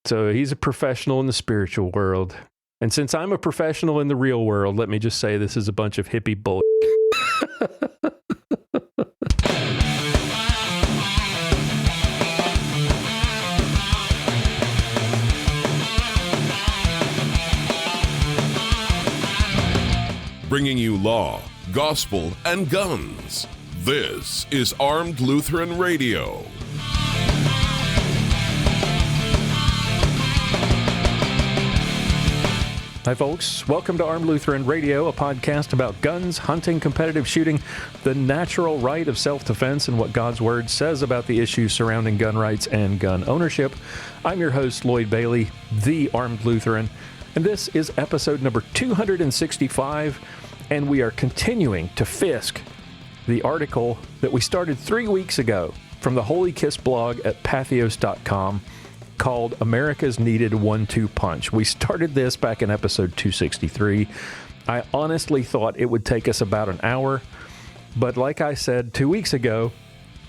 So he's a professional in the spiritual world. And since I'm a professional in the real world, let me just say this is a bunch of hippie bull. Bringing you law, gospel, and guns. This is Armed Lutheran Radio. Hi, folks. Welcome to Armed Lutheran Radio, a podcast about guns, hunting, competitive shooting, the natural right of self-defense, and what God's Word says about the issues surrounding gun rights and gun ownership. I'm your host, Lloyd Bailey, the Armed Lutheran, and this is episode number 265, and we are continuing to fisk the article that we started 3 weeks ago from the Holy Kiss blog at pathos.com. called America's Needed 1-2 Punch. We started this back in episode 263. I honestly thought it would take us about an hour, but like I said 2 weeks ago,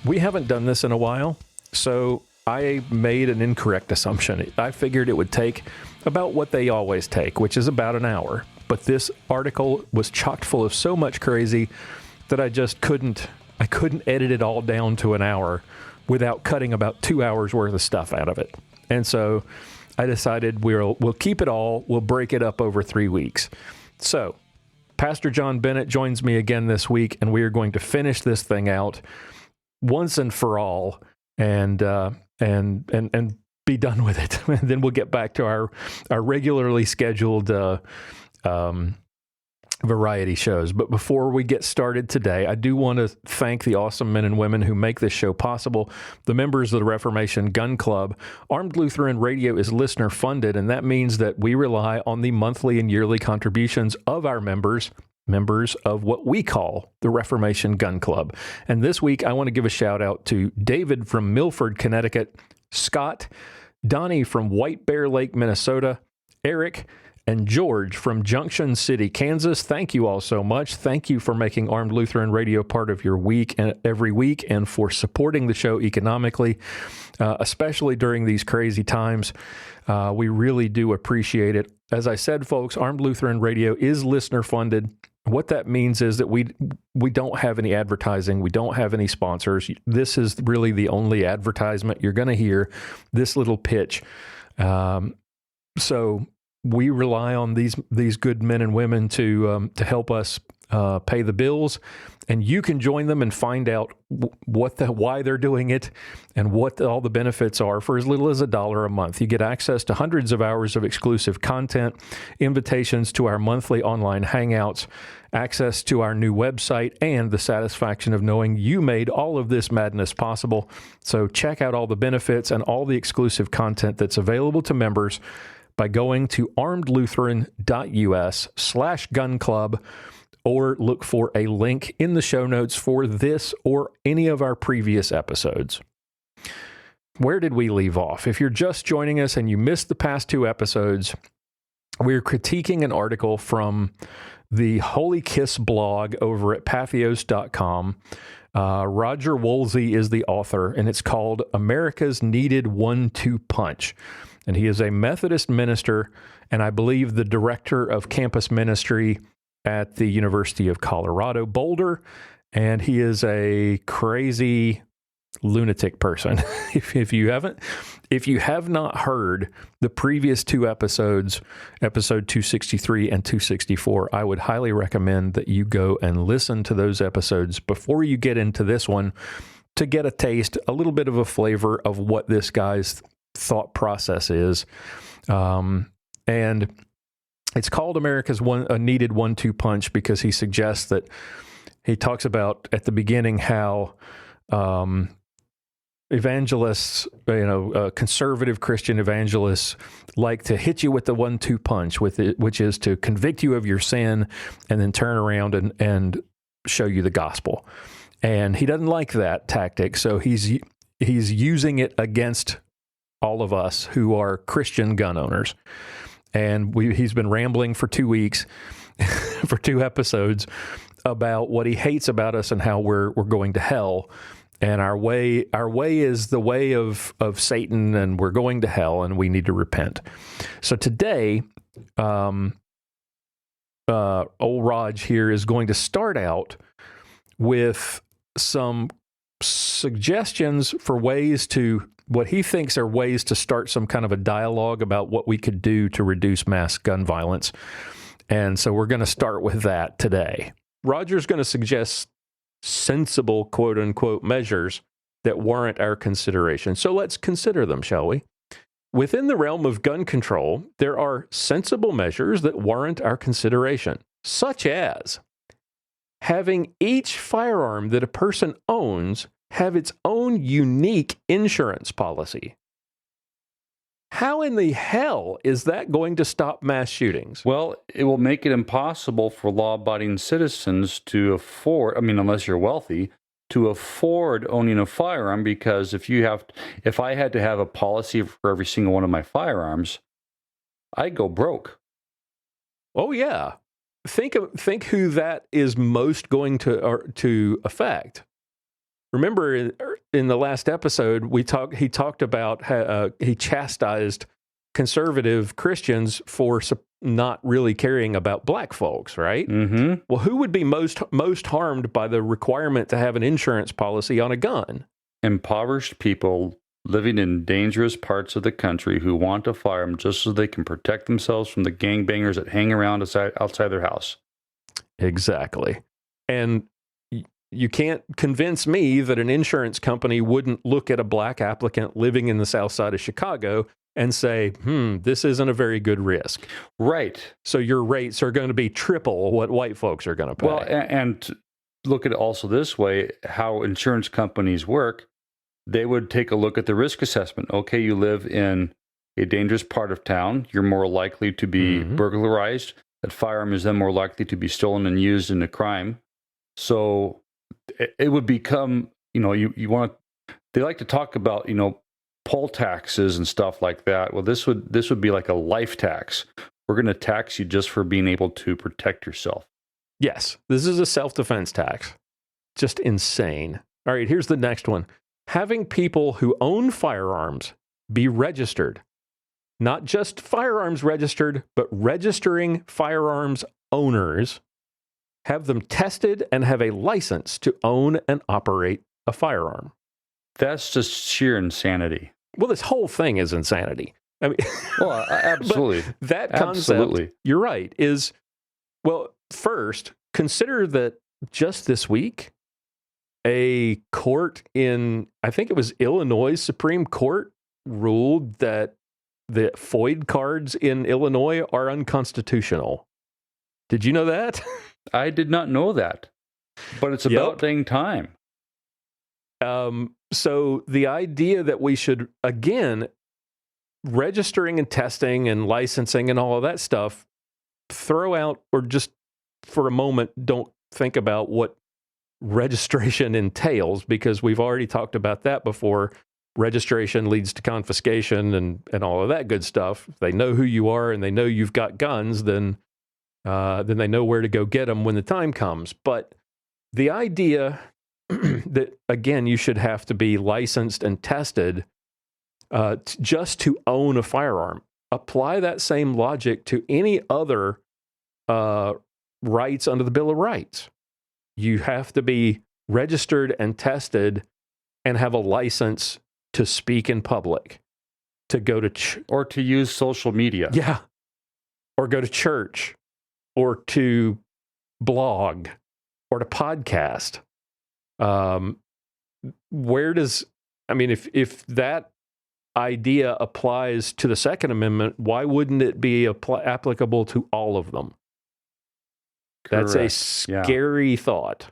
we haven't done this in a while, so I made an incorrect assumption. I figured it would take about what they always take, which is about an hour, but this article was chocked full of so much crazy that I just couldn't edit it all down to an hour without cutting about 2 hours worth of stuff out of it. And so I decided we'll keep it all. We'll break it up over 3 weeks. So Pastor John Bennett joins me again this week, and we are going to finish this thing out once and for all, and be done with it. And then we'll get back to our regularly scheduled variety shows. But before we get started today, I do want to thank the awesome men and women who make this show possible, the members of the Reformation Gun Club. Armed Lutheran Radio is listener funded, and that means that we rely on the monthly and yearly contributions of our members of what we call the Reformation Gun Club. And this week, I want to give a shout out to David from Milford, Connecticut, Scott, Donnie from White Bear Lake, Minnesota, Eric, and George from Junction City, Kansas. Thank you all so much. Thank you for making Armed Lutheran Radio part of your week and every week, and for supporting the show economically, especially during these crazy times. We really do appreciate it. As I said, folks, Armed Lutheran Radio is listener funded. What that means is that we don't have any advertising. We don't have any sponsors. This is really the only advertisement you're going to hear, this little pitch. So we rely on these good men and women to help us pay the bills, and you can join them and find out why they're doing it and what all the benefits are for as little as $1 a month. You get access to hundreds of hours of exclusive content, invitations to our monthly online hangouts, access to our new website, and the satisfaction of knowing you made all of this madness possible. So check out all the benefits and all the exclusive content that's available to members by going to armedlutheran.us/gun club, or look for a link in the show notes for this or any of our previous episodes. Where did we leave off? If you're just joining us and you missed the past 2 episodes, we're critiquing an article from the Holy Kiss blog over at pathos.com. Roger Woolsey is the author, and it's called America's Needed 1-2 Punch. And he is a Methodist minister, and I believe the director of campus ministry at the University of Colorado, Boulder. And he is a crazy lunatic person. If you have not heard the previous 2 episodes, episode 263 and 264, I would highly recommend that you go and listen to those episodes before you get into this one, to get a taste, a little bit of a flavor of what this guy's thought process is. And it's called America's Needed 1-2 Punch because he suggests that he talks about at the beginning how evangelists, conservative Christian evangelists, like to hit you with the 1-2 punch, which is to convict you of your sin and then turn around and show you the gospel. And he doesn't like that tactic, so he's using it against all of us who are Christian gun owners. And he's been rambling for 2 weeks, for 2 episodes, about what he hates about us and how we're going to hell. And our way is the way of Satan, and we're going to hell, and we need to repent. So today, old Raj here is going to start out with some suggestions for what he thinks are ways to start some kind of a dialogue about what we could do to reduce mass gun violence. And so we're going to start with that today. Roger's going to suggest sensible, quote-unquote, measures that warrant our consideration. So let's consider them, shall we? Within the realm of gun control, there are sensible measures that warrant our consideration, such as having each firearm that a person owns have its own unique insurance policy. How in the hell is that going to stop mass shootings? Well, it will make it impossible for law-abiding citizens to afford, unless you're wealthy, to afford owning a firearm, because if I had to have a policy for every single one of my firearms, I'd go broke. Oh, yeah. Think who that is most going to affect. Remember, in the last episode, he talked about he chastised conservative Christians for not really caring about black folks, right? Mm-hmm. Well, who would be most harmed by the requirement to have an insurance policy on a gun? Impoverished people living in dangerous parts of the country who want a firearm just so they can protect themselves from the gangbangers that hang around outside their house. Exactly. And you can't convince me that an insurance company wouldn't look at a black applicant living in the south side of Chicago and say, this isn't a very good risk. Right. So your rates are going to be triple what white folks are going to pay. Well, and look at it also this way, how insurance companies work. They would take a look at the risk assessment. Okay, you live in a dangerous part of town. You're more likely to be burglarized. That firearm is then more likely to be stolen and used in a crime. So it would become, they like to talk about, poll taxes and stuff like that. Well, this would be like a life tax. We're going to tax you just for being able to protect yourself. Yes, this is a self-defense tax. Just insane. All right, here's the next one. Having people who own firearms be registered. Not just firearms registered, but registering firearms owners. Have them tested and have a license to own and operate a firearm. That's just sheer insanity. Well, this whole thing is insanity. I mean, well, absolutely. That concept, you're right, is, well, first, consider that just this week, a court in, I think it was Illinois Supreme Court, ruled that the FOID cards in Illinois are unconstitutional. Did you know that? I did not know that, but it's about dang time. So the idea that we should, again, registering and testing and licensing and all of that stuff, throw out, or just for a moment, don't think about what registration entails, because we've already talked about that before. Registration leads to confiscation and all of that good stuff. If they know who you are and they know you've got guns, then they know where to go get them when the time comes. But the idea that, again, you should have to be licensed and tested just to own a firearm. Apply that same logic to any other rights under the Bill of Rights. You have to be registered and tested and have a license to speak in public, to go to or to use social media. Yeah. Or go to church, or to blog, or to podcast. If that idea applies to the Second Amendment, why wouldn't it be applicable to all of them? Correct. That's a scary thought.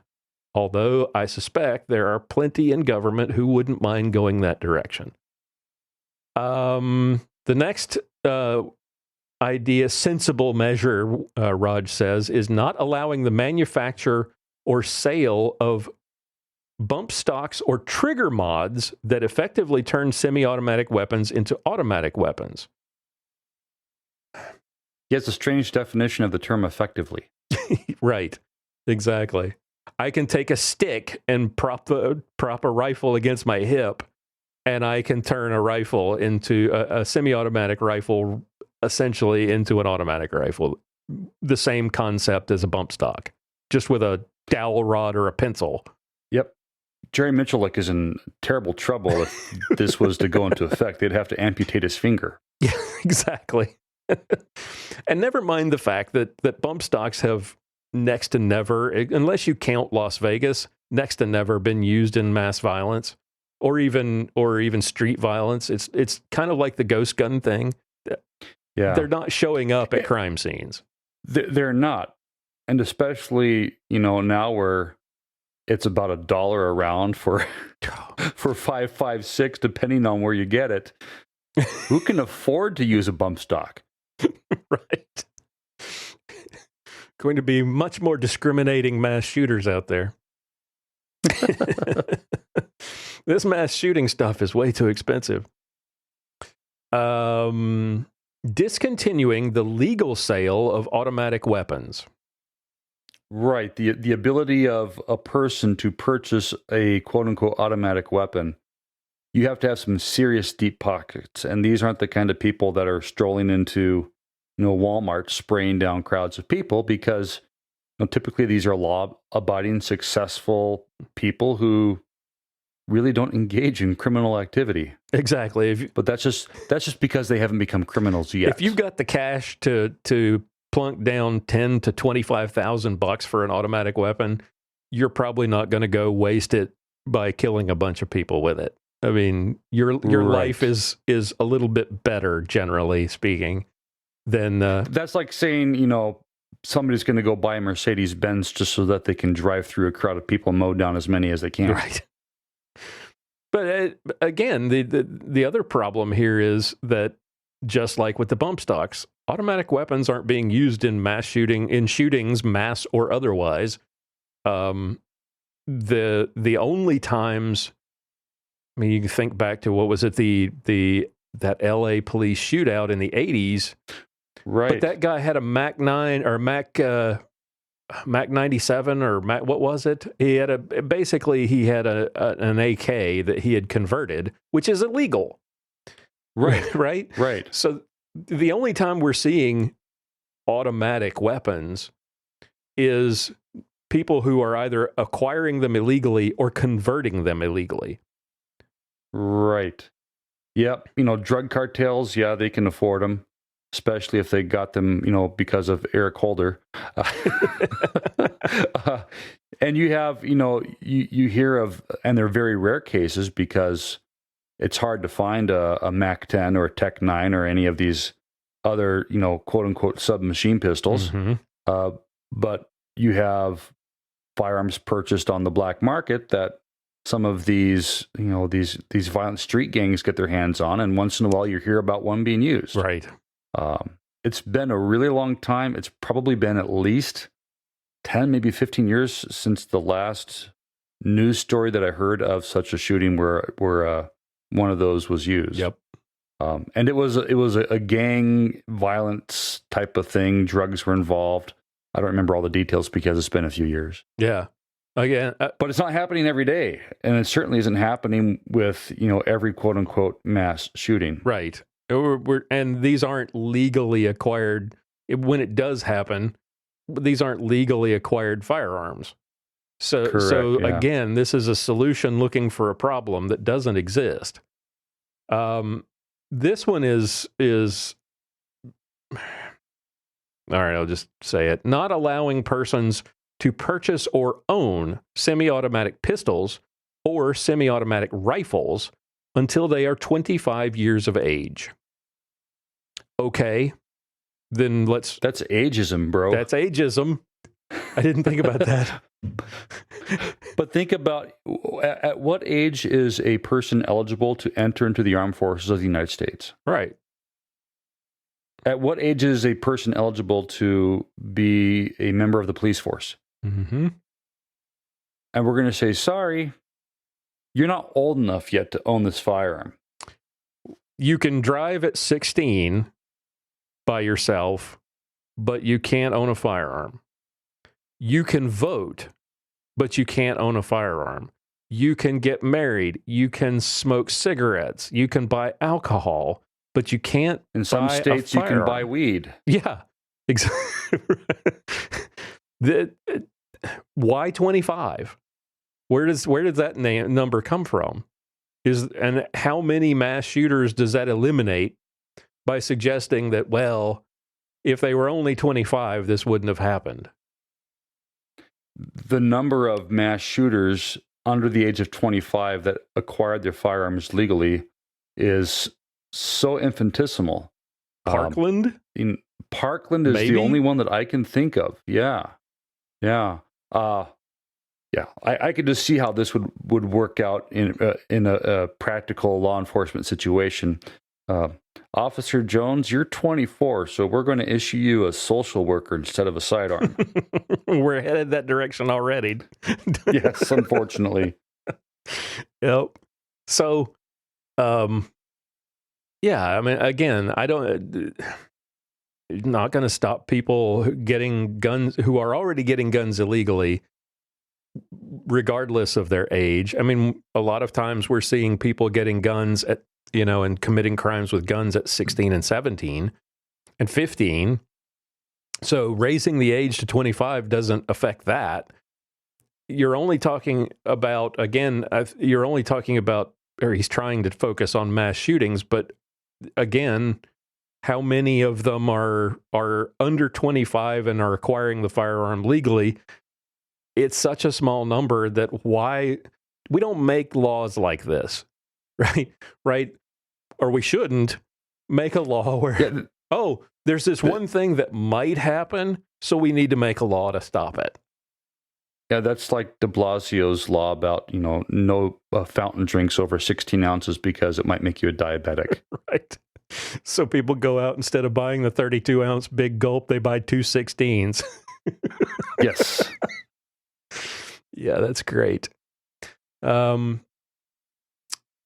Although I suspect there are plenty in government who wouldn't mind going that direction. The next idea, sensible measure, Raj says, is not allowing the manufacture or sale of bump stocks or trigger mods that effectively turn semi-automatic weapons into automatic weapons. Yeah, it's a strange definition of the term effectively. Right. Exactly. I can take a stick and prop a rifle against my hip, and I can turn a rifle into a semi-automatic rifle, essentially into an automatic rifle. The same concept as a bump stock, just with a dowel rod or a pencil. Yep. Jerry Mitchell is in terrible trouble if this was to go into effect. They'd have to amputate his finger. Yeah, exactly. And never mind the fact that bump stocks have next to never, unless you count Las Vegas, next to never been used in mass violence or even street violence. It's kind of like the ghost gun thing. Yeah. They're not showing up at crime scenes. They're not. And especially, now where it's about $1 a round for 5.56, depending on where you get it. Who can afford to use a bump stock? Right. Going to be much more discriminating mass shooters out there. This mass shooting stuff is way too expensive. Discontinuing the legal sale of automatic weapons. Right. The ability of a person to purchase a quote-unquote automatic weapon, you have to have some serious deep pockets. And these aren't the kind of people that are strolling into Walmart spraying down crowds of people, because typically these are law-abiding, successful people who really don't engage in criminal activity. Exactly. But that's just because they haven't become criminals yet. If you've got the cash to plunk down $10,000 to $25,000 for an automatic weapon, you're probably not going to go waste it by killing a bunch of people with it. I mean, your life is a little bit better, generally speaking, than that's like saying, somebody's going to go buy a Mercedes-Benz just so that they can drive through a crowd of people and mow down as many as they can. Right. But again, the other problem here is that, just like with the bump stocks, automatic weapons aren't being used in shootings, mass or otherwise. The only times, I mean, you can think back to, what was it, that LA police shootout in the 80s. Right. But that guy had a Mac 9 or Mac 97 or what was it? He had an AK that he had converted, which is illegal. Right. Right. Right. So the only time we're seeing automatic weapons is people who are either acquiring them illegally or converting them illegally. Right. Yep. Drug cartels, yeah, they can afford them, especially if they got them, because of Eric Holder. And you have, you hear of, and they're very rare cases because it's hard to find a Mac 10 or a Tech 9 or any of these other, quote unquote submachine pistols. Mm-hmm. But you have firearms purchased on the black market that some of these, these violent street gangs get their hands on, and once in a while you hear about one being used. Right. It's been a really long time. It's probably been at least 10, maybe 15 years since the last news story that I heard of such a shooting where one of those was used. Yep. And it was a gang violence type of thing. Drugs were involved. I don't remember all the details because it's been a few years. Yeah. Again, but it's not happening every day, and it certainly isn't happening with every quote unquote mass shooting. Right. And these aren't legally acquired. When it does happen, these aren't legally acquired firearms. So yeah. Again, this is a solution looking for a problem that doesn't exist. This one is all right, I'll just say it. Not allowing persons to purchase or own semi-automatic pistols or semi-automatic rifles until they are 25 years of age. Okay, then let's... That's ageism, bro. That's ageism. I didn't think about that. But think about, at what age is a person eligible to enter into the armed forces of the United States? Right. At what age is a person eligible to be a member of the police force? Mm-hmm. And we're going to say, sorry, you're not old enough yet to own this firearm. You can drive at 16 by yourself, but you can't own a firearm. You can vote, but you can't own a firearm. You can get married. You can smoke cigarettes. You can buy alcohol, but you can't. In some buy states, you can buy weed. Yeah, exactly. Why 25? Where does that number come from? And how many mass shooters does that eliminate by suggesting that, well, if they were only 25, this wouldn't have happened? The number of mass shooters under the age of 25 that acquired their firearms legally is so infinitesimal. Parkland? Parkland is the only one that I can think of. Yeah. I could just see how this would work out in a practical law enforcement situation. Officer Jones, you're 24, so we're going to issue you a social worker instead of a sidearm. We're headed that direction already. Yes, unfortunately. Yep. So, yeah, I mean, again, not going to stop people getting guns who are already getting guns illegally, regardless of their age. I mean, a lot of times we're seeing people getting guns at, and committing crimes with guns at 16 and 17 and 15. So raising the age to 25 doesn't affect that. You're only talking about, or he's trying to focus on mass shootings, but again, how many of them are under 25 and are acquiring the firearm legally? It's such a small number that why we don't make laws like this, right? Or we shouldn't make a law where, there's this one thing that might happen, so we need to make a law to stop it. Yeah, that's like de Blasio's law about, no fountain drinks over 16 ounces because it might make you a diabetic. Right. So people go out, instead of buying the 32-ounce big gulp, they buy 2 16s. Yes. Yeah, that's great.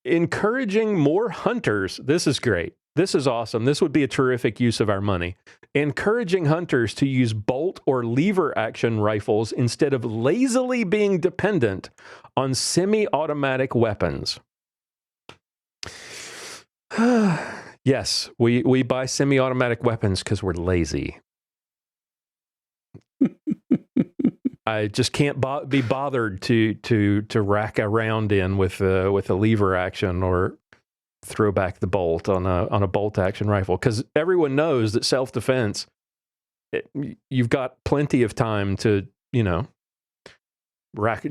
Encouraging more hunters. This is great. This is awesome. This would be a terrific use of our money. Encouraging hunters to use bolt or lever action rifles instead of lazily being dependent on semi-automatic weapons. Yes, we buy semi-automatic weapons because we're lazy. I just can't be bothered to rack around in with a lever action or throw back the bolt on a bolt action rifle, because everyone knows that self-defense, you've got plenty of time to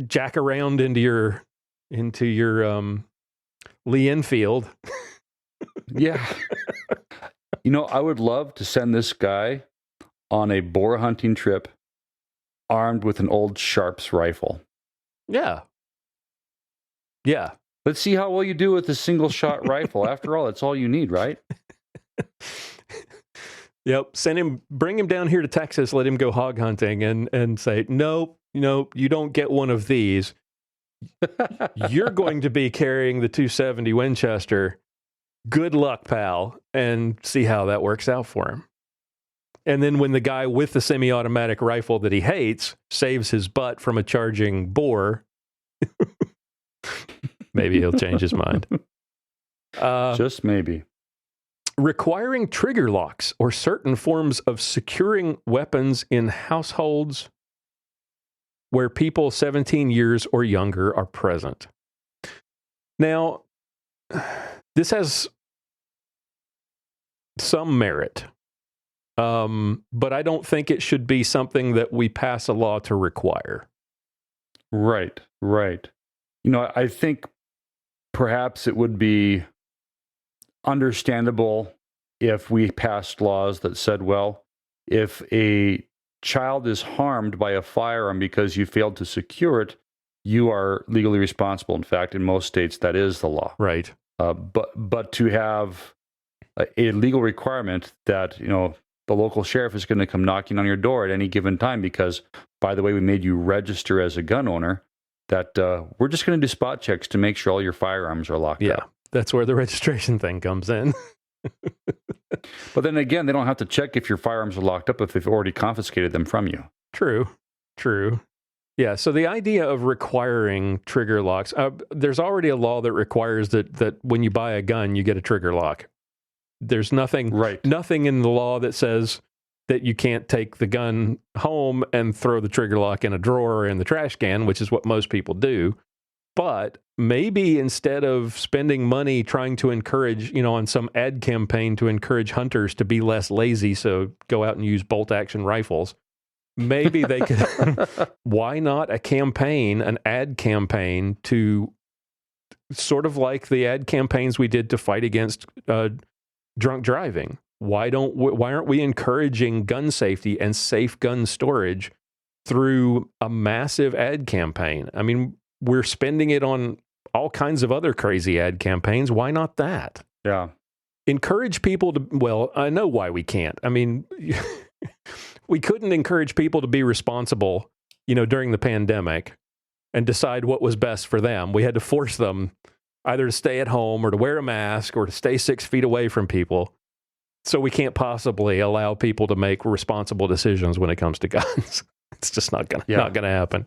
jack around into your Lee Enfield. Yeah. I would love to send this guy on a boar hunting trip armed with an old Sharps rifle. Yeah. Let's see how well you do with a single shot rifle. After all, that's all you need, right? Yep. Bring him down here to Texas, let him go hog hunting and say, nope, you don't get one of these. You're going to be carrying the 270 Winchester. Good luck, pal. And see how that works out for him. And then when the guy with the semi-automatic rifle that he hates saves his butt from a charging boar, maybe he'll change his mind. Just maybe. Requiring trigger locks or certain forms of securing weapons in households where people 17 years or younger are present. Now, this has some merit. But I don't think it should be something that we pass a law to require. Right. I think perhaps it would be understandable if we passed laws that said, well, if a child is harmed by a firearm because you failed to secure it, you are legally responsible. In fact, in most states, that is the law. Right. But to have a legal requirement that, the local sheriff is going to come knocking on your door at any given time because, by the way, we made you register as a gun owner, that we're just going to do spot checks to make sure all your firearms are locked up. Yeah, that's where the registration thing comes in. But then again, they don't have to check if your firearms are locked up if they've already confiscated them from you. True. Yeah, so the idea of requiring trigger locks, there's already a law that requires that when you buy a gun, you get a trigger lock. There's nothing in the law that says that you can't take the gun home and throw the trigger lock in a drawer or in the trash can, which is what most people do. But maybe instead of spending money trying to encourage, on some ad campaign to encourage hunters to be less lazy, so go out and use bolt-action rifles, maybe they could, why not an ad campaign to sort of like the ad campaigns we did to fight against drunk driving? Why aren't we encouraging gun safety and safe gun storage through a massive ad campaign? I mean, we're spending it on all kinds of other crazy ad campaigns. Why not that? Yeah. Encourage people to, well, I know why we can't. I mean, we couldn't encourage people to be responsible, during the pandemic and decide what was best for them. We had to force them either to stay at home or to wear a mask or to stay 6 feet away from people. So we can't possibly allow people to make responsible decisions when it comes to guns. It's just not gonna happen.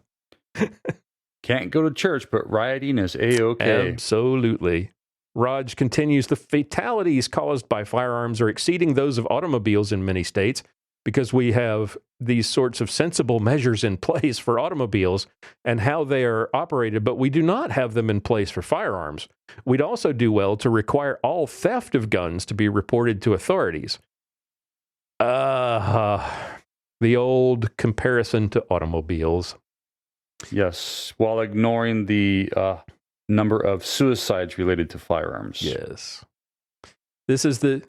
Can't go to church, but rioting is A-okay. Absolutely. Raj continues, the fatalities caused by firearms are exceeding those of automobiles in many states because we have these sorts of sensible measures in place for automobiles and how they are operated, but we do not have them in place for firearms. We'd also do well to require all theft of guns to be reported to authorities. The old comparison to automobiles. Yes, while ignoring the number of suicides related to firearms. Yes.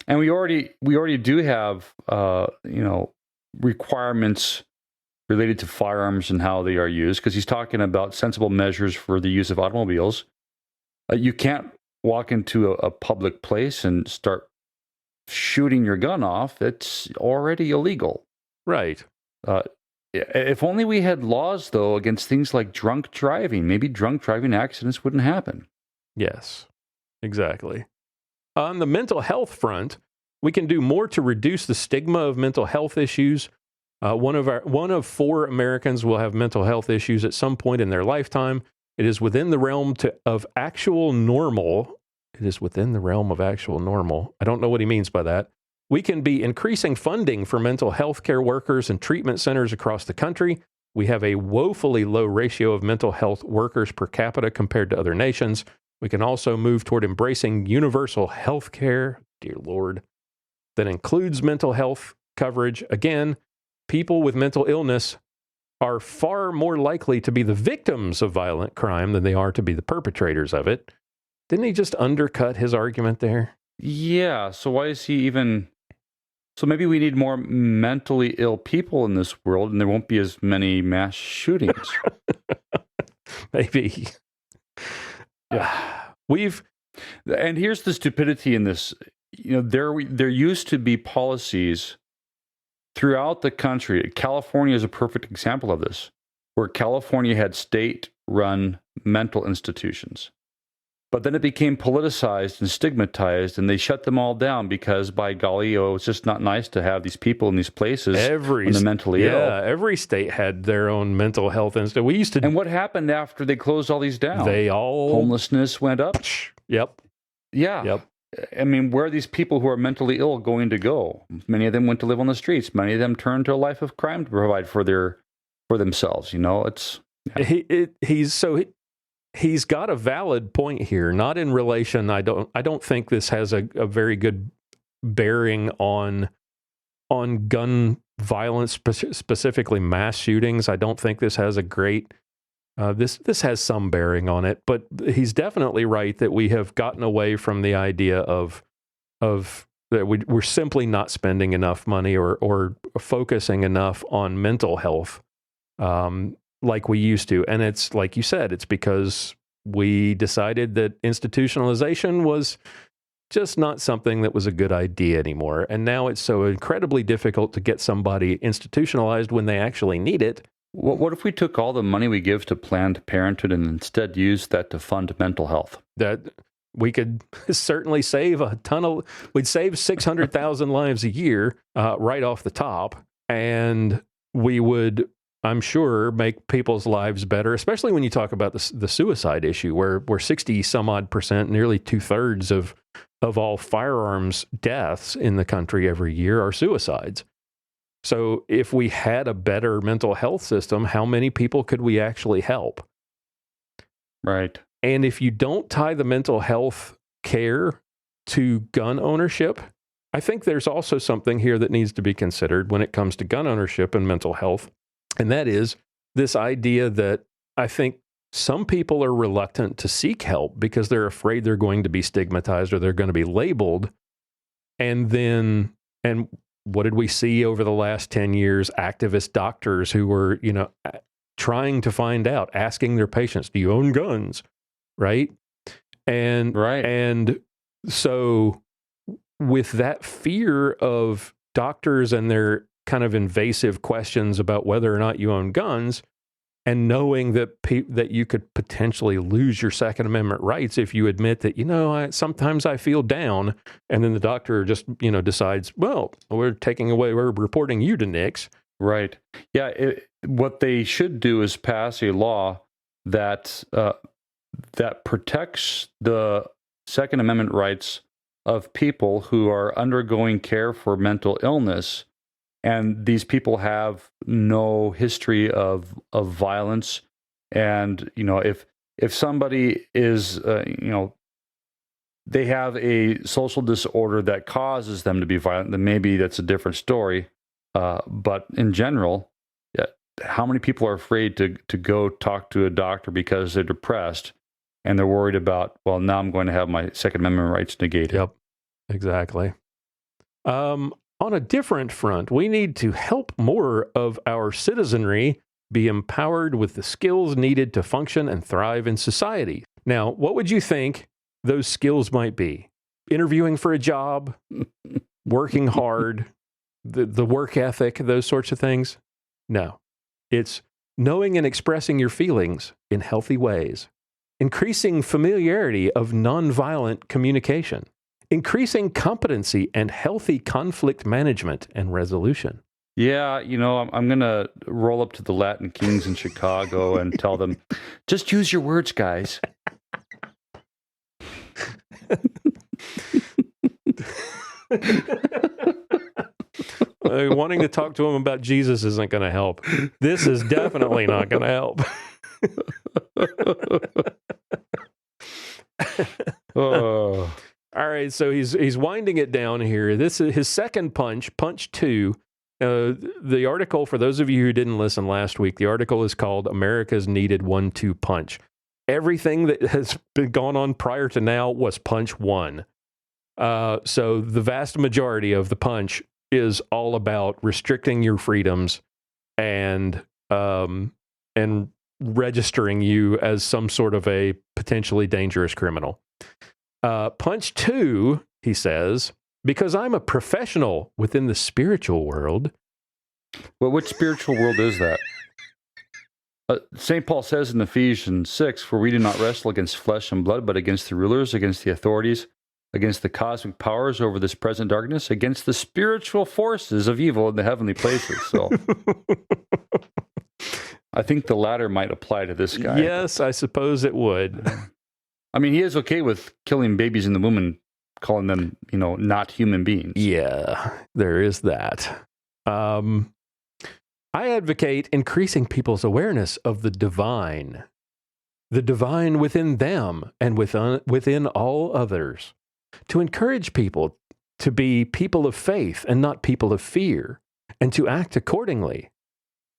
And we already do have requirements related to firearms and how they are used, because he's talking about sensible measures for the use of automobiles. You can't walk into a public place and start shooting your gun off. It's already illegal. Right. If only we had laws, though, against things like drunk driving. Maybe drunk driving accidents wouldn't happen. Yes, exactly. On the mental health front, we can do more to reduce the stigma of mental health issues. One of 4 Americans will have mental health issues at some point in their lifetime. It is within the realm of actual normal. It is within the realm of actual normal. I don't know what he means by that. We can be increasing funding for mental health care workers and treatment centers across the country. We have a woefully low ratio of mental health workers per capita compared to other nations. We can also move toward embracing universal health care, dear Lord, that includes mental health coverage. Again, people with mental illness are far more likely to be the victims of violent crime than they are to be the perpetrators of it. Didn't he just undercut his argument there? Yeah, so why is he even... So maybe we need more mentally ill people in this world, and there won't be as many mass shootings. Maybe. Yeah. And here's the stupidity in this. There used to be policies throughout the country. California is a perfect example of this, where California had state-run mental institutions. But then it became politicized and stigmatized, and they shut them all down because, by golly, it's just not nice to have these people in these places when they're mentally ill. Yeah, every state had their own mental health institute. And what happened after they closed all these down? Homelessness went up. Yep. Yeah. Yep. I mean, where are these people who are mentally ill going to go? Many of them went to live on the streets. Many of them turned to a life of crime to provide for themselves. It's He's got a valid point here, not in relation. I don't think this has a very good bearing on gun violence, specifically mass shootings. I don't think this has a great, this has some bearing on it, but he's definitely right that we have gotten away from the idea of that we're simply not spending enough money or focusing enough on mental health. Like we used to. And it's like you said, it's because we decided that institutionalization was just not something that was a good idea anymore. And now it's so incredibly difficult to get somebody institutionalized when they actually need it. What if we took all the money we give to Planned Parenthood and instead used that to fund mental health? That we could certainly save we'd save 600,000 lives a year right off the top. And we would I'm sure, make people's lives better, especially when you talk about the suicide issue, where 60 some odd percent, nearly 2/3 of all firearms deaths in the country every year are suicides. So if we had a better mental health system, how many people could we actually help? Right. And if you don't tie the mental health care to gun ownership, I think there's also something here that needs to be considered when it comes to gun ownership and mental health. And that is this idea that I think some people are reluctant to seek help because they're afraid they're going to be stigmatized or they're going to be labeled. And what did we see over the last 10 years? Activist doctors who were, trying to find out, asking their patients, do you own guns? Right. And so with that fear of doctors and their kind of invasive questions about whether or not you own guns, and knowing that that you could potentially lose your Second Amendment rights if you admit that, sometimes I feel down, and then the doctor just, decides, well, we're reporting you to Nix. Right. Yeah. What they should do is pass a law that protects the Second Amendment rights of people who are undergoing care for mental illness. And these people have no history of violence. And, if somebody is, they have a social disorder that causes them to be violent, then maybe that's a different story. But in general, how many people are afraid to go talk to a doctor because they're depressed and they're worried about, well, now I'm going to have my Second Amendment rights negated? Yep, exactly. On a different front, we need to help more of our citizenry be empowered with the skills needed to function and thrive in society. Now, what would you think those skills might be? Interviewing for a job, working hard, the work ethic, those sorts of things? No. It's knowing and expressing your feelings in healthy ways, increasing familiarity of nonviolent communication, increasing competency and healthy conflict management and resolution. Yeah, I'm going to roll up to the Latin Kings in Chicago and tell them, just use your words, guys. Wanting to talk to them about Jesus isn't going to help. This is definitely not going to help. Oh. All right, so he's winding it down here. This is his second punch 2. The article, for those of you who didn't listen last week, the article is called America's Needed 1-2 Punch. Everything that has been gone on prior to now was punch 1. So the vast majority of the punch is all about restricting your freedoms and registering you as some sort of a potentially dangerous criminal. Punch 2, he says, because I'm a professional within the spiritual world. Well, which spiritual world is that? St. Paul says in Ephesians 6, for we do not wrestle against flesh and blood, but against the rulers, against the authorities, against the cosmic powers over this present darkness, against the spiritual forces of evil in the heavenly places. So I think the latter might apply to this guy. Yes, I suppose it would. I mean, he is okay with killing babies in the womb and calling them, not human beings. Yeah, there is that. I advocate increasing people's awareness of the divine within them and within all others, to encourage people to be people of faith and not people of fear, and to act accordingly,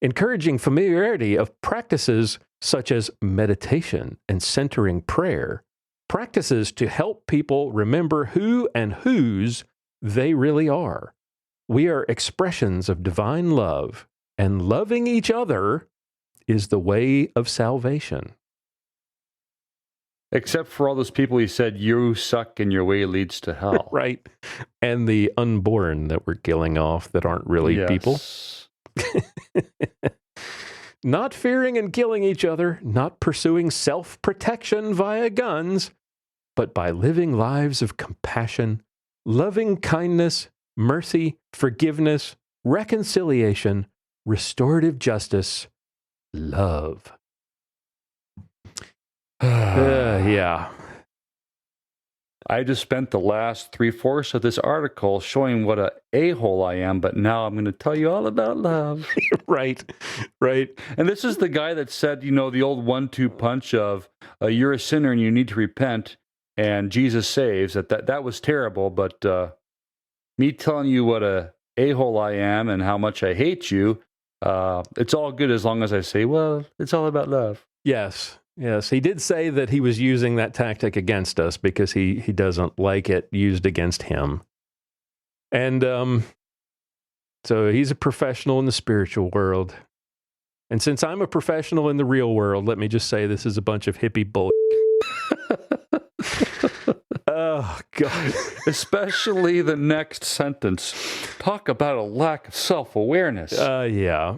encouraging familiarity of practices such as meditation and centering prayer, practices to help people remember who and whose they really are. We are expressions of divine love, and loving each other is the way of salvation. Except for all those people he said, you suck and your way leads to hell. Right. And the unborn that we're killing off that aren't really people. Not fearing and killing each other, not pursuing self-protection via guns, but by living lives of compassion, loving kindness, mercy, forgiveness, reconciliation, restorative justice, love. Yeah. I just spent the last 3/4 of this article showing what a a-hole I am, but now I'm going to tell you all about love. Right. And this is the guy that said, the old 1-2 punch of you're a sinner and you need to repent, and Jesus saves. That was terrible, but me telling you what a a-hole I am and how much I hate you, it's all good as long as I say, well, it's all about love. Yes. He did say that he was using that tactic against us because he doesn't like it used against him. And so he's a professional in the spiritual world. And since I'm a professional in the real world, let me just say this is a bunch of hippie bull. Oh, God. Especially the next sentence. Talk about a lack of self-awareness. Yeah.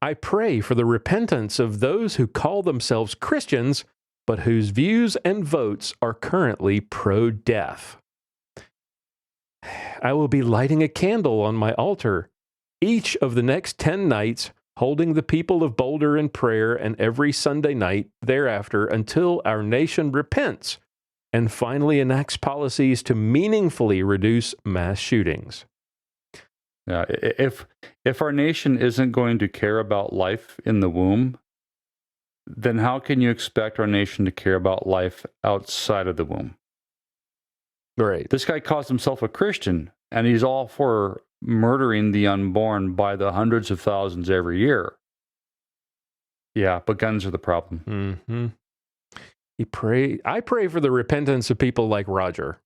I pray for the repentance of those who call themselves Christians, but whose views and votes are currently pro-death. I will be lighting a candle on my altar each of the next 10 nights, holding the people of Boulder in prayer, and every Sunday night thereafter until our nation repents and finally enacts policies to meaningfully reduce mass shootings. Yeah, if our nation isn't going to care about life in the womb, then how can you expect our nation to care about life outside of the womb? Right. This guy calls himself a Christian, and he's all for murdering the unborn by the hundreds of thousands every year. Yeah, but guns are the problem. Mm-hmm. I pray for the repentance of people like Roger,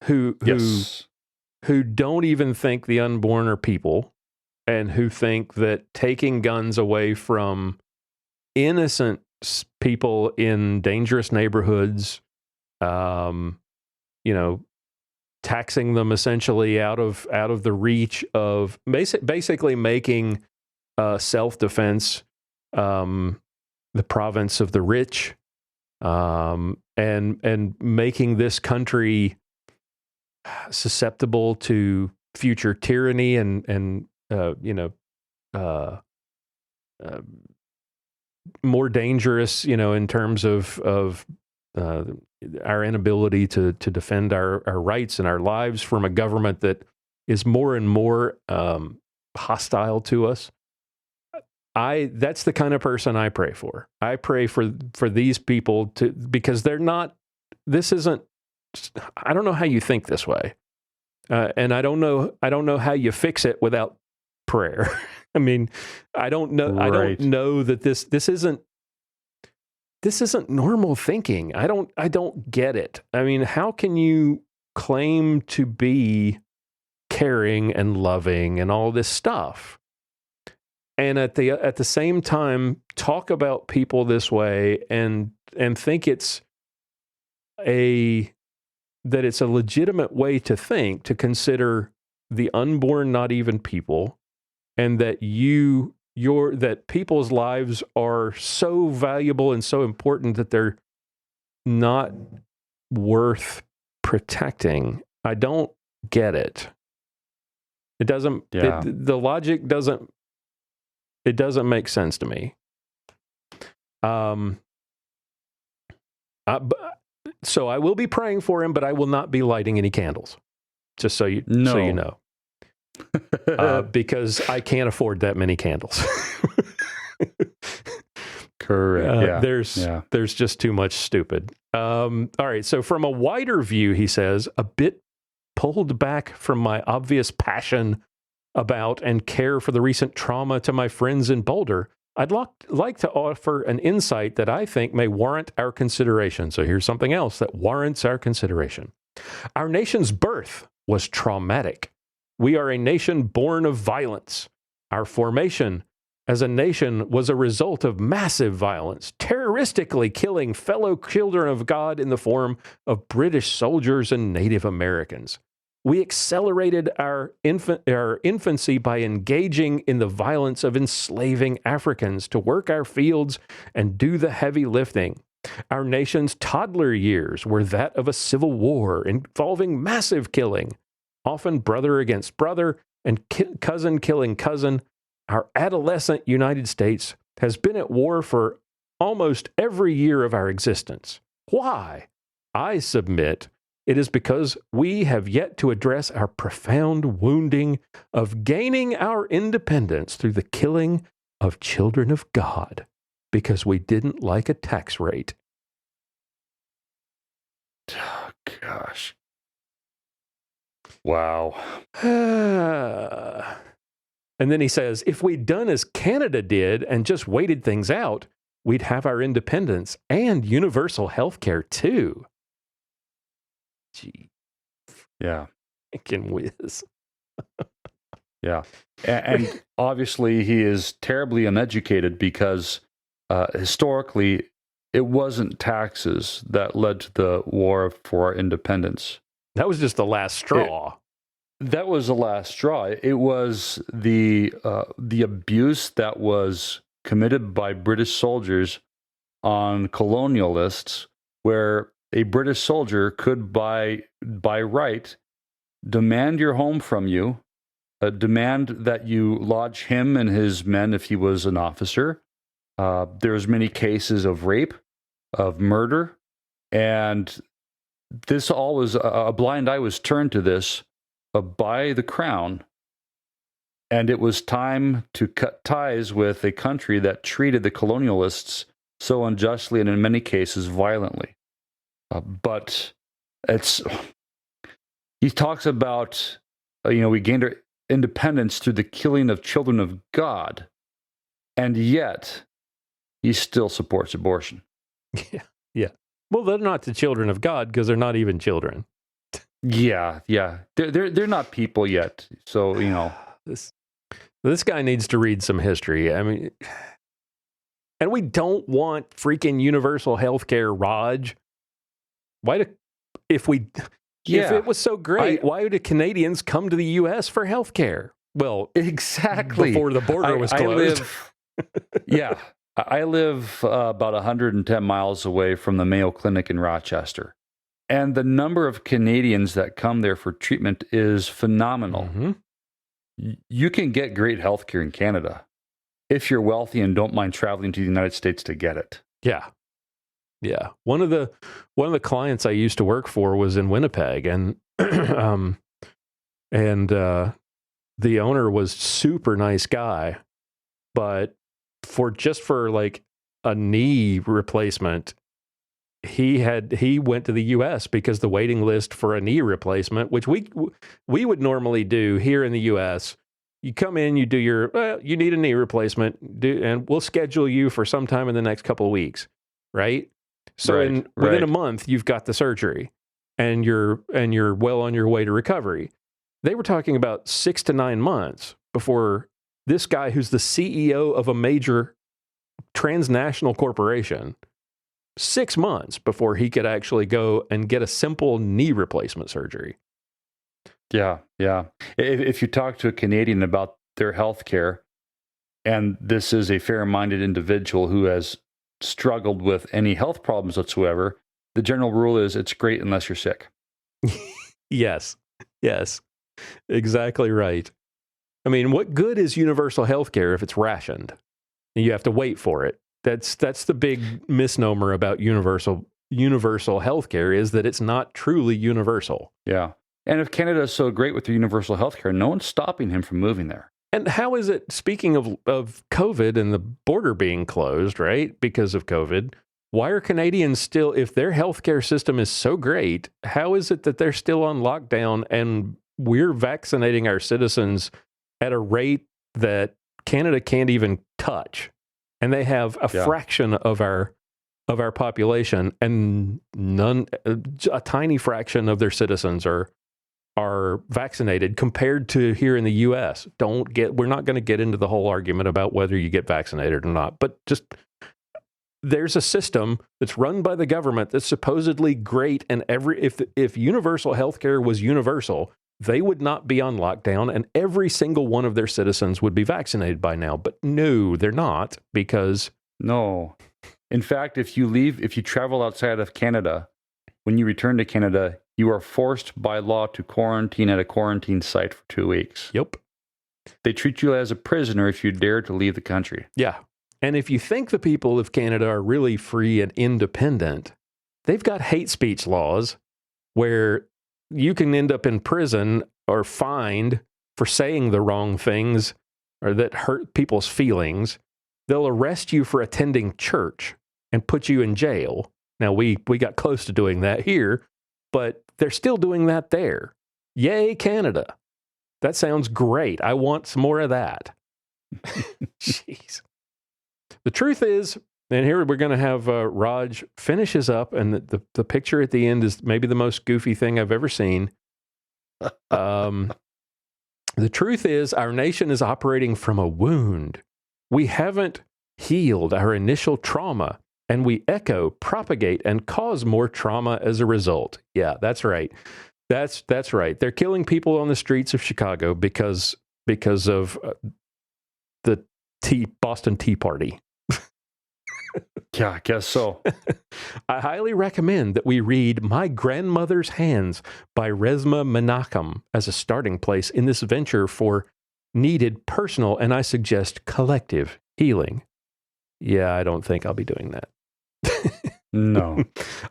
who don't even think the unborn are people, and who think that taking guns away from innocent people in dangerous neighborhoods, taxing them essentially out of the reach of basically making self-defense the province of the rich, and making this country susceptible to future tyranny and more dangerous, in terms of our inability to defend our rights and our lives from a government that is more and more hostile to us. That's the kind of person I pray for. I pray for these people because they're not. This isn't. I don't know how you think this way, and I don't know how you fix it without prayer. I mean, I don't know. Right. I don't know that this isn't normal thinking. I don't get it. I mean, how can you claim to be caring and loving and all this stuff, and at the same time talk about people this way and think it's a legitimate way to think, to consider the unborn not even people, and that that people's lives are so valuable and so important that they're not worth protecting. I don't get it. It doesn't. Yeah. The logic doesn't. It doesn't make sense to me. So I will be praying for him, but I will not be lighting any candles. Just so you know. Because I can't afford that many candles. Correct. There's just too much stupid. All right. So from a wider view, he says, a bit pulled back from my obvious passion about and care for the recent trauma to my friends in Boulder, I'd like to offer an insight that I think may warrant our consideration. So here's something else that warrants our consideration. Our nation's birth was traumatic. We are a nation born of violence. Our formation as a nation was a result of massive violence, terroristically killing fellow children of God in the form of British soldiers and Native Americans. We accelerated our infancy by engaging in the violence of enslaving Africans to work our fields and do the heavy lifting. Our nation's toddler years were that of a civil war involving massive killing, often brother against brother and cousin killing cousin, our adolescent United States has been at war for almost every year of our existence. Why? I submit it is because we have yet to address our profound wounding of gaining our independence through the killing of children of God because we didn't like a tax rate. Oh, gosh. Wow. And then he says, if we'd done as Canada did and just waited things out, we'd have our independence and universal health care too. Gee. Yeah. Freaking whiz. Yeah. And obviously he is terribly uneducated because historically it wasn't taxes that led to the war for our independence. That was just the last straw. That was the last straw. It was the abuse that was committed by British soldiers on colonialists, where a British soldier could, by right, demand your home from you, demand that you lodge him and his men if he was an officer. There's many cases of rape, of murder, and this all was a blind eye was turned to this by the crown, and it was time to cut ties with a country that treated the colonialists so unjustly and in many cases violently. But he talks about, we gained our independence through the killing of children of God, and yet he still supports abortion. Yeah. Well, they're not the children of God because they're not even children. Yeah. They're not people yet. So, This guy needs to read some history. I mean, and we don't want freaking universal health care, Raj. If it was so great, why would the Canadians come to the U.S. for health care? Well, exactly. Before the border was closed. I live about 110 miles away from the Mayo Clinic in Rochester. And the number of Canadians that come there for treatment is phenomenal. Mm-hmm. You can get great health care in Canada if you're wealthy and don't mind traveling to the United States to get it. Yeah. One of the clients I used to work for was in Winnipeg, and the owner was super nice guy, but for like a knee replacement, he went to the U.S. because the waiting list for a knee replacement, which we would normally do here in the U.S., you come in, you do you need a knee replacement, and we'll schedule you for sometime in the next couple of weeks, right? So within a month, you've got the surgery, and you're well on your way to recovery. They were talking about 6 to 9 months before this guy, who's the CEO of a major transnational corporation, 6 months before he could actually go and get a simple knee replacement surgery. Yeah. If you talk to a Canadian about their health care, and this is a fair-minded individual who has struggled with any health problems whatsoever, the general rule is it's great unless you're sick. Yes, exactly right. I mean, what good is universal health care if it's rationed and you have to wait for it? That's the big misnomer about universal health care, is that it's not truly universal. Yeah. And if Canada is so great with their universal health care, no one's stopping him from moving there. And how is it, speaking of COVID and the border being closed, right, because of COVID, why are Canadians still, if their healthcare system is so great, how is it that they're still on lockdown and we're vaccinating our citizens at a rate that Canada can't even touch? And they have a fraction of our population, and a tiny fraction of their citizens are vaccinated compared to here in the U.S. We're not going to get into the whole argument about whether you get vaccinated or not, but just there's a system that's run by the government that's supposedly great, and if universal health care was universal, they would not be on lockdown and every single one of their citizens would be vaccinated by now. But no, they're not, because no. In fact, if you travel outside of Canada, when you return to Canada, you are forced by law to quarantine at a quarantine site for 2 weeks. Yep. They treat you as a prisoner if you dare to leave the country. Yeah. And if you think the people of Canada are really free and independent, they've got hate speech laws where you can end up in prison or fined for saying the wrong things or that hurt people's feelings. They'll arrest you for attending church and put you in jail. Now, we got close to doing that here, but they're still doing that there. Yay, Canada. That sounds great. I want some more of that. Jeez. The truth is, and here we're going to have Raj finishes up, and the picture at the end is maybe the most goofy thing I've ever seen. The truth is, our nation is operating from a wound. We haven't healed our initial trauma, and we echo, propagate, and cause more trauma as a result. Yeah, that's right. That's right. They're killing people on the streets of Chicago because of the Boston Tea Party. Yeah, I guess so. I highly recommend that we read My Grandmother's Hands by Resmaa Menakem as a starting place in this venture for needed personal, and I suggest collective, healing. Yeah, I don't think I'll be doing that. No.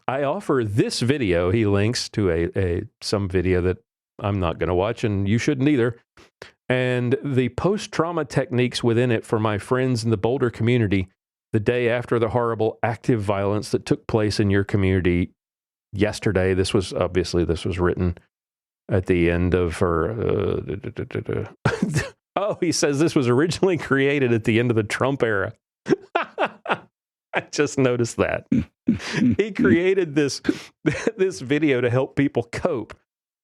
I offer this video. He links to some video that I'm not going to watch, and you shouldn't either. And the post-trauma techniques within it for my friends in the Boulder community the day after the horrible active violence that took place in your community yesterday. This was written at the end of her. Oh, he says this was originally created at the end of the Trump era. I just noticed that. He created this video to help people cope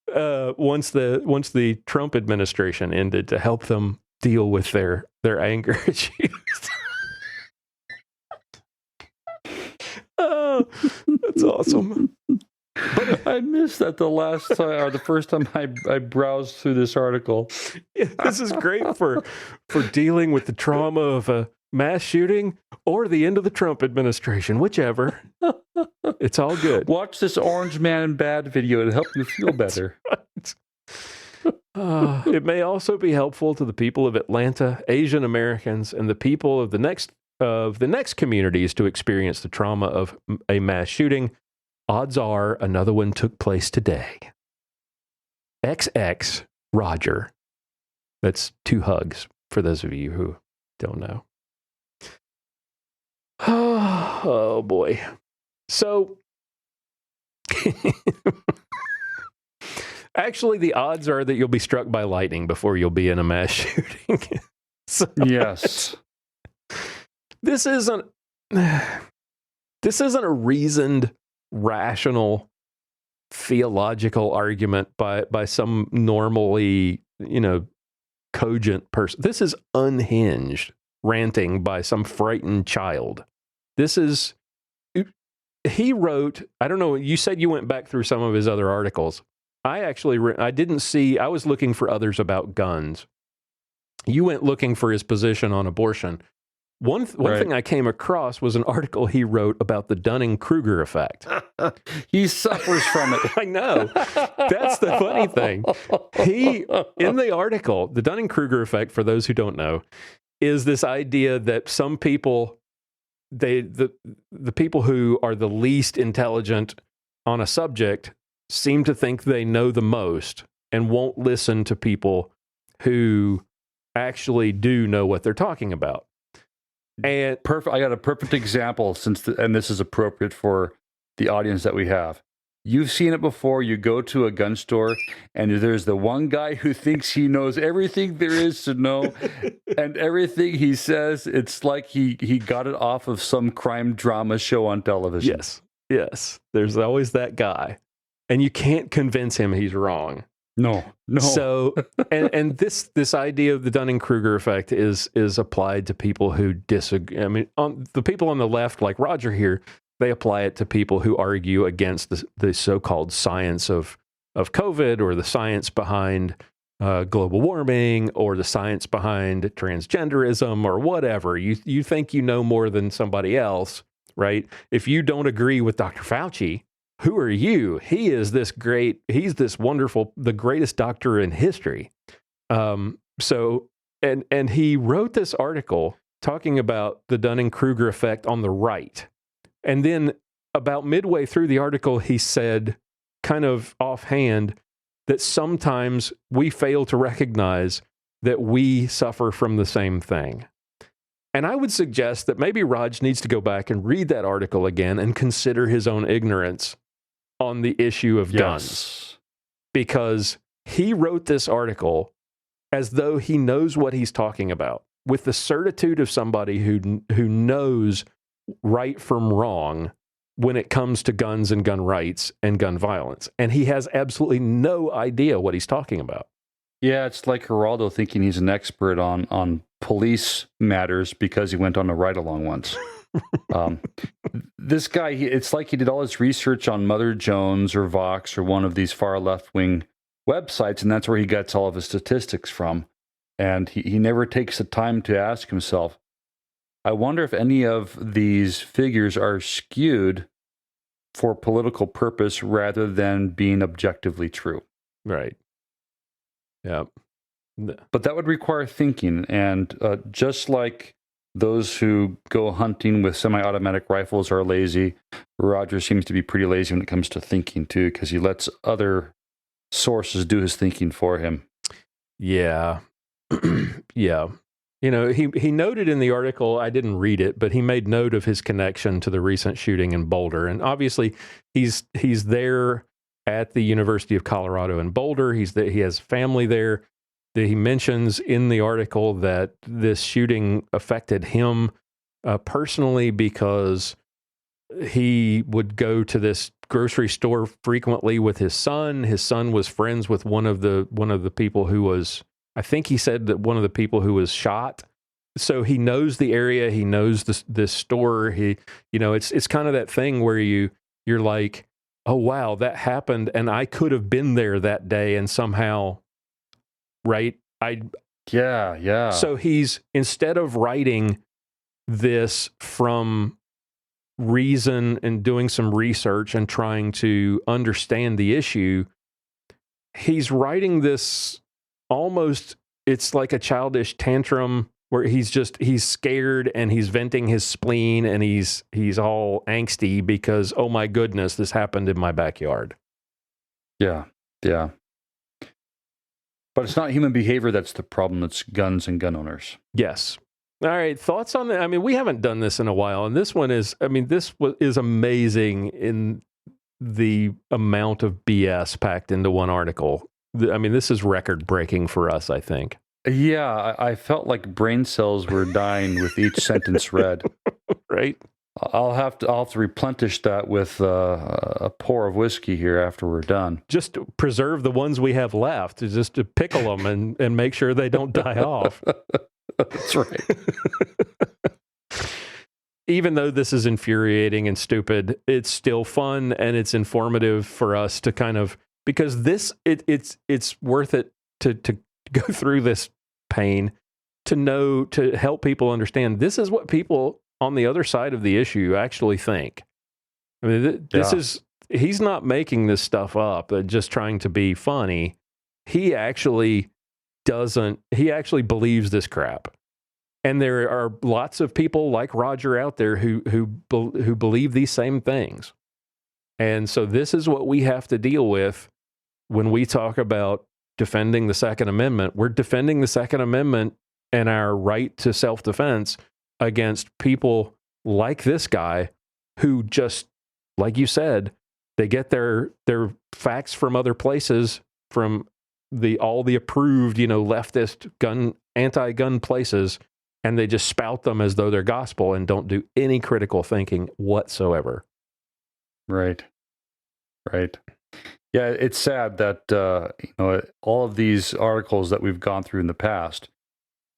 once the Trump administration ended, to help them deal with their anger issues. Oh, that's awesome. But I missed that the last time, or the first time I browsed through this article. Yeah, this is great for dealing with the trauma of a mass shooting or the end of the Trump administration, whichever. It's all good. Watch this Orange Man in Bad video to help you feel better. Right. It may also be helpful to the people of Atlanta, Asian Americans, and the people of the next communities to experience the trauma of a mass shooting. Odds are another one took place today. XX Roger. That's 2 hugs for those of you who don't know. Oh boy. So, actually, the odds are that you'll be struck by lightning before you'll be in a mass shooting. So, yes. This isn't a reasoned, rational, theological argument by some normally, cogent person. This is unhinged ranting by some frightened child. He wrote, I don't know, you said you went back through some of his other articles. I was looking for others about guns. You went looking for his position on abortion. One thing I came across was an article he wrote about the Dunning-Kruger effect. He suffers from it. I know. That's the funny thing. In the article, the Dunning-Kruger effect, for those who don't know, is this idea that some people, the people who are the least intelligent on a subject seem to think they know the most and won't listen to people who actually do know what they're talking about. And I got a perfect example and this is appropriate for the audience that we have. You've seen it before. You go to a gun store and there's the one guy who thinks he knows everything there is to know, and everything he says, it's like he got it off of some crime drama show on television. Yes. There's always that guy, and you can't convince him he's wrong. No. So, and this idea of the Dunning-Kruger effect is applied to people who disagree. I mean, the people on the left, like Roger here, they apply it to people who argue against the so-called science of COVID, or the science behind global warming, or the science behind transgenderism, or whatever. You think you know more than somebody else, right? If you don't agree with Dr. Fauci, who are you? He is this great, he's this wonderful, the greatest doctor in history. So And he wrote this article talking about the Dunning-Kruger effect on the right. And then about midway through the article, he said, kind of offhand, that sometimes we fail to recognize that we suffer from the same thing. And I would suggest that maybe Raj needs to go back and read that article again and consider his own ignorance on the issue of guns. Because he wrote this article as though he knows what he's talking about, with the certitude of somebody who knows right from wrong when it comes to guns and gun rights and gun violence. And he has absolutely no idea what he's talking about. Yeah, it's like Geraldo thinking he's an expert on police matters because he went on a ride-along once. This guy, it's like he did all his research on Mother Jones or Vox or one of these far left-wing websites, and that's where he gets all of his statistics from. And he never takes the time to ask himself, I wonder if any of these figures are skewed for political purpose rather than being objectively true. Right. Yeah. But that would require thinking. And just like those who go hunting with semi-automatic rifles are lazy, Roger seems to be pretty lazy when it comes to thinking too, because he lets other sources do his thinking for him. Yeah. Yeah. You know, he noted in the article, I didn't read it, but he made note of his connection to the recent shooting in Boulder. And obviously he's there at the University of Colorado in Boulder. He has family there. He mentions in the article that this shooting affected him personally because he would go to this grocery store frequently with his son. His son was friends with one of the people who was, I think he said that one of the people who was shot. So he knows the area. He knows this store. It's kind of that thing where you're like, oh wow, that happened, and I could have been there that day, and somehow, right? Yeah. So he's, instead of writing this from reason and doing some research and trying to understand the issue, he's writing this almost, it's like a childish tantrum where he's scared and he's venting his spleen and he's all angsty because, oh my goodness, this happened in my backyard. Yeah. But it's not human behavior that's the problem. It's guns and gun owners. Yes. All right. Thoughts on that? I mean, we haven't done this in a while. And this one is, this is amazing in the amount of BS packed into one article. This is record breaking for us, I think. Yeah. I felt like brain cells were dying with each sentence read. Right. I'll have to replenish that with a pour of whiskey here after we're done. Just to preserve the ones we have left, just to pickle them and make sure they don't die off. That's right. Even though this is infuriating and stupid, it's still fun and it's informative for us to kind of, because it's worth it to go through this pain, to help people understand this is what people on the other side of the issue actually think. I mean, he's not making this stuff up and just trying to be funny. He actually believes this crap. And there are lots of people like Roger out there who believe these same things. And so this is what we have to deal with when we talk about defending the Second Amendment. We're defending the Second Amendment and our right to self-defense against people like this guy who just, like you said, they get their facts from other places, from all the approved, leftist anti-gun places, and they just spout them as though they're gospel and don't do any critical thinking whatsoever. Right. Yeah, it's sad that all of these articles that we've gone through in the past,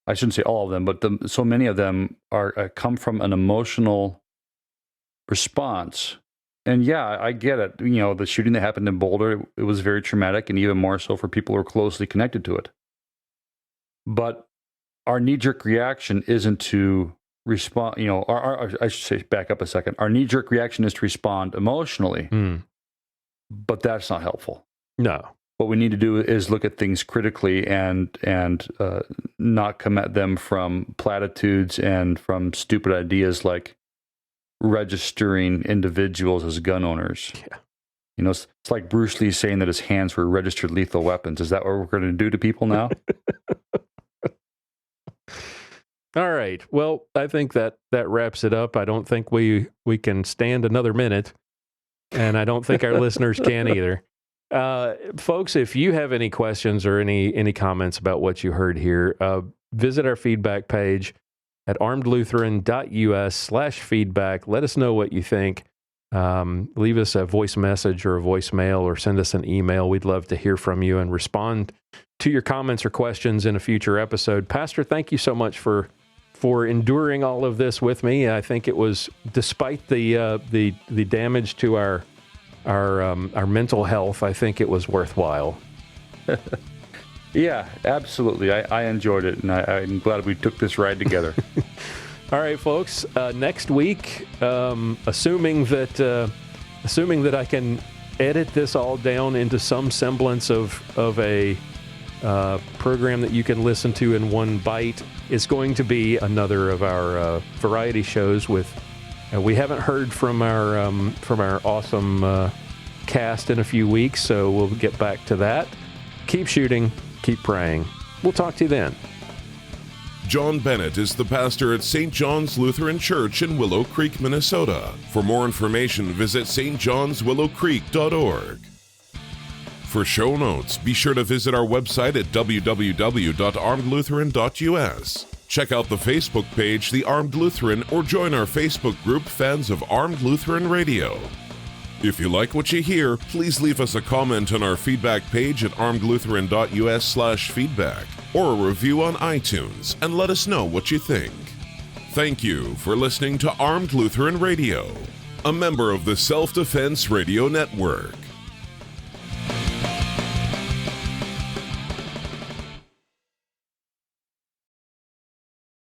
I shouldn't say all of them, but so many of them come from an emotional response. And yeah, I get it. The shooting that happened in Boulder, it was very traumatic, and even more so for people who are closely connected to it. But our knee-jerk reaction isn't to respond, I should say, back up a second. Our knee-jerk reaction is to respond emotionally, but that's not helpful. No. What we need to do is look at things critically and not come at them from platitudes and from stupid ideas like registering individuals as gun owners. Yeah. You know, it's like Bruce Lee saying that his hands were registered lethal weapons. Is that what we're going to do to people now? All right. Well, I think that wraps it up. I don't think we can stand another minute, and I don't think our listeners can either. Folks, if you have any questions or any comments about what you heard here, visit our feedback page at armedlutheran.us/feedback. Let us know what you think. Leave us a voice message or a voicemail or send us an email. We'd love to hear from you and respond to your comments or questions in a future episode. Pastor, thank you so much for enduring all of this with me. I think it was, despite the damage to our mental health, I think it was worthwhile. Yeah, absolutely. I enjoyed it, and I'm glad we took this ride together. All right, folks. Next week, assuming that I can edit this all down into some semblance of a program that you can listen to in one bite, it's going to be another of our variety shows. With we haven't heard from our awesome cast in a few weeks, so we'll get back to that. Keep shooting, keep praying. We'll talk to you then. John Bennett is the pastor at St. John's Lutheran Church in Willow Creek, Minnesota. For more information, visit stjohnswillowcreek.org. For show notes, be sure to visit our website at www.armedlutheran.us. Check out the Facebook page, The Armed Lutheran, or join our Facebook group, Fans of Armed Lutheran Radio. If you like what you hear, please leave us a comment on our feedback page at armedlutheran.us/feedback or a review on iTunes and let us know what you think. Thank you for listening to Armed Lutheran Radio, a member of the Self-Defense Radio Network.